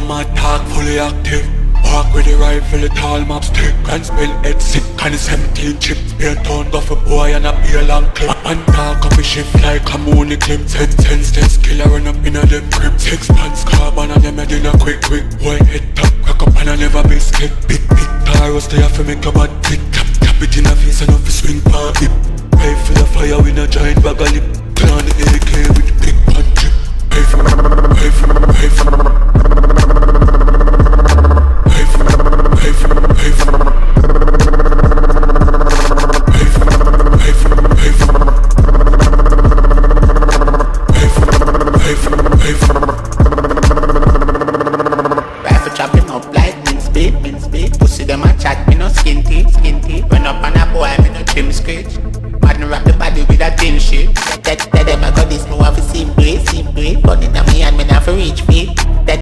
my talk fully active. Walk with the rifle, the tall map stick. And spell head sick, kind of 17 chips. Beer tone, go for boy and a beer long clip. And talk up a shift like a moon clip. 10 tense killer run up in a them crib. 6 pants carbon and them a dinner quick. Boy head top, crack up and I never miss clip. Big taros, they have to make a bad tick. Tap it in a face and off the swing pan hip. Pay for the fire with a giant bag of lip. Turn on the AK with the big pan chip. Pay for Rifle chopping up like mince beef. Pussy them a chat, me no skin teeth. Run up on a boy, me no trim scratch. Madden wrap the body with a thin shit. That them I got this, me want to see it. Put it on me and me not for reach feet.